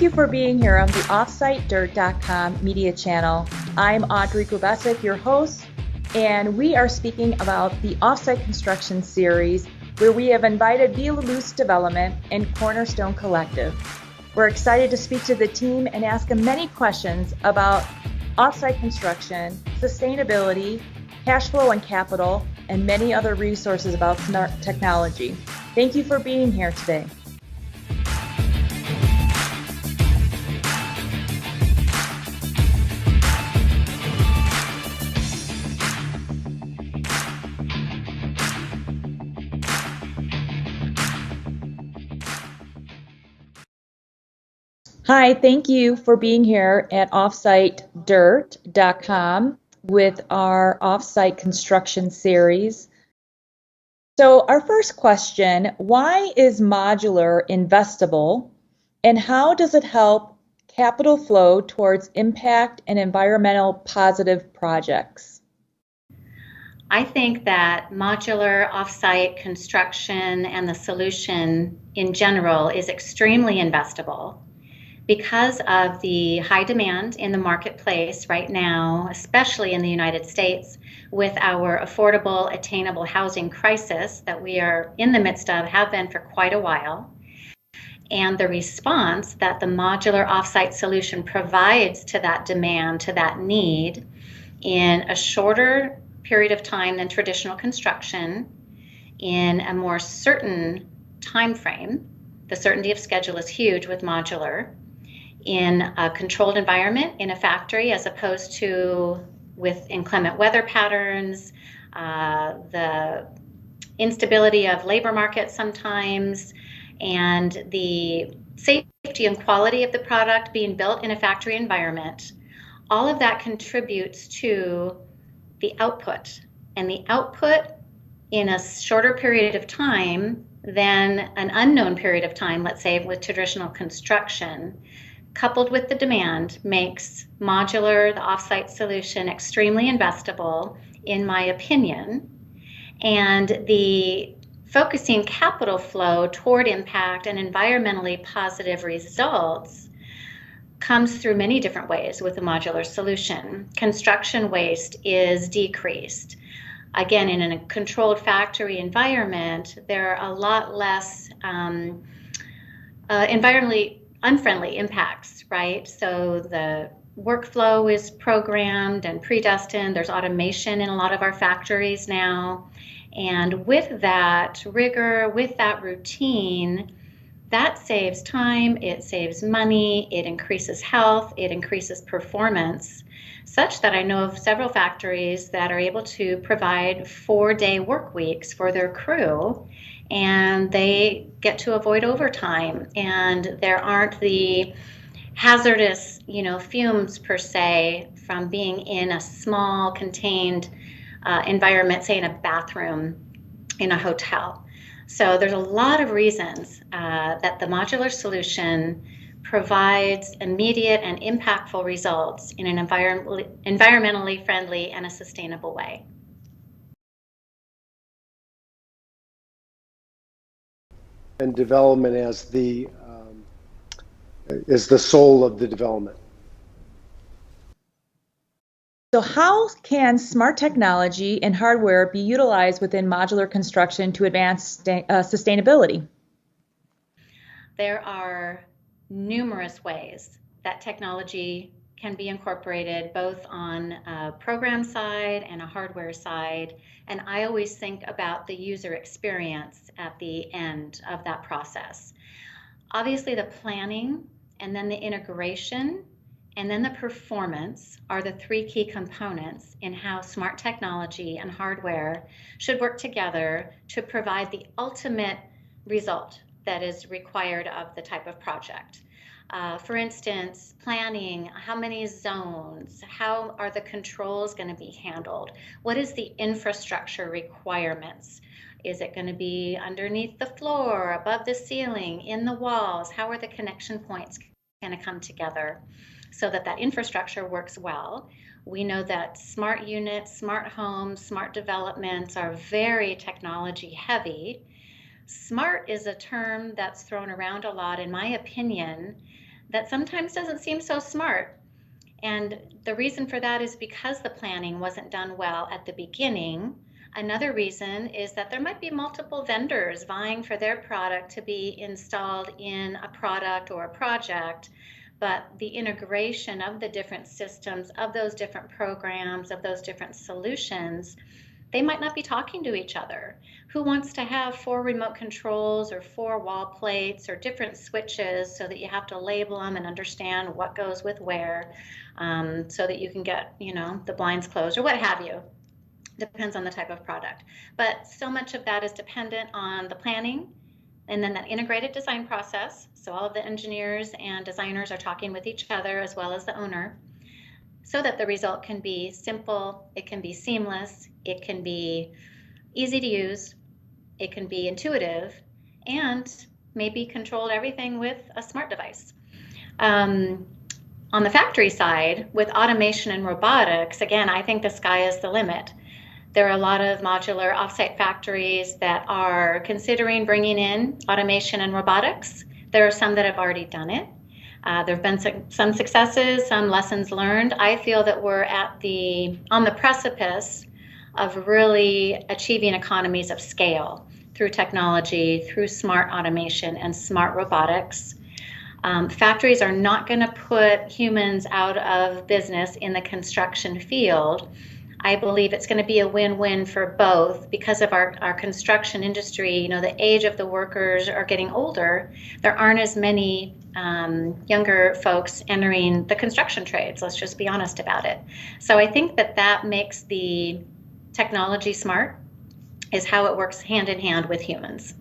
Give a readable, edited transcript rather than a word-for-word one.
you for being here on the OffSiteDirt.com media channel. I'm Audrey Grubesic, your host, and we are speaking about the OffSite Construction Series, where we have invited Villa Luz Development and Cornerstone Collective. We're excited to speak to the team and ask them many questions about offsite construction, sustainability, cash flow and capital, and many other resources about smart technology. Thank you for being here today. Hi, thank you for being here at OffSiteDirt.com with our OffSite Construction Series. So our first question, why is modular investable, and how does it help capital flow towards impact and environmental positive projects? I think that modular offsite construction and the solution in general is extremely investable because of the high demand in the marketplace right now, especially in the United States, with our affordable, attainable housing crisis that we are in the midst of, have been for quite a while. And the response that the modular offsite solution provides to that demand, to that need, in a shorter period of time than traditional construction, in a more certain time frame. The certainty of schedule is huge with modular, in a controlled environment in a factory, as opposed to with inclement weather patterns, the instability of labor markets sometimes, and the safety and quality of the product being built in a factory environment. All of that contributes to the output, and the output in a shorter period of time than an unknown period of time, let's say with traditional construction, coupled with the demand, makes modular, the offsite solution, extremely investable, in my opinion. And the focusing capital flow toward impact and environmentally positive results comes through many different ways with the modular solution. Construction waste is decreased. Again, in a controlled factory environment, there are a lot less environmentally unfriendly impacts, right? So the workflow is programmed and predestined. There's automation in a lot of our factories now. And with that rigor, with that routine, that saves time, it saves money, it increases health, it increases performance, such that I know of several factories that are able to provide 4-day work weeks for their crew, and they get to avoid overtime, and there aren't the hazardous, fumes per se from being in a small contained environment, say in a bathroom in a hotel. So there's a lot of reasons that the modular solution provides immediate and impactful results in an environmentally friendly and a sustainable way. And development as the soul of the development. So how can smart technology and hardware be utilized within modular construction to advance sustainability? There are numerous ways that technology can be incorporated, both on a program side and a hardware side. And I always think about the user experience at the end of that process. Obviously, the planning and then the integration and then the performance are the three key components in how smart technology and hardware should work together to provide the ultimate result that is required of the type of project. For instance, planning, how many zones, how are the controls going to be handled? What is the infrastructure requirements? Is it going to be underneath the floor, above the ceiling, in the walls? How are the connection points going to come together so that that infrastructure works well? We know that smart units, smart homes, smart developments are very technology heavy. Smart is a term that's thrown around a lot, in my opinion, that sometimes doesn't seem so smart. And the reason for that is because the planning wasn't done well at the beginning. Another reason is that there might be multiple vendors vying for their product to be installed in a product or a project, but the integration of the different systems, of those different programs, of those different solutions, they might not be talking to each other. Who wants to have 4 remote controls or 4 wall plates or different switches so that you have to label them and understand what goes with where, so that you can get, the blinds closed or what have you. Depends on the type of product. But so much of that is dependent on the planning and then that integrated design process. So all of the engineers and designers are talking with each other as well as the owner, so that the result can be simple, it can be seamless, it can be easy to use, it can be intuitive, and maybe control everything with a smart device. On the factory side, with automation and robotics, again, I think the sky is the limit. There are a lot of modular offsite factories that are considering bringing in automation and robotics. There are some that have already done it. There have been some successes, some lessons learned. I feel that we're on the precipice of really achieving economies of scale through technology, through smart automation and smart robotics. Factories are not going to put humans out of business in the construction field. I believe it's going to be a win-win for both because of our construction industry. The age of the workers are getting older. There aren't as many younger folks entering the construction trades. Let's just be honest about it. So I think that makes the technology smart, is how it works hand in hand with humans.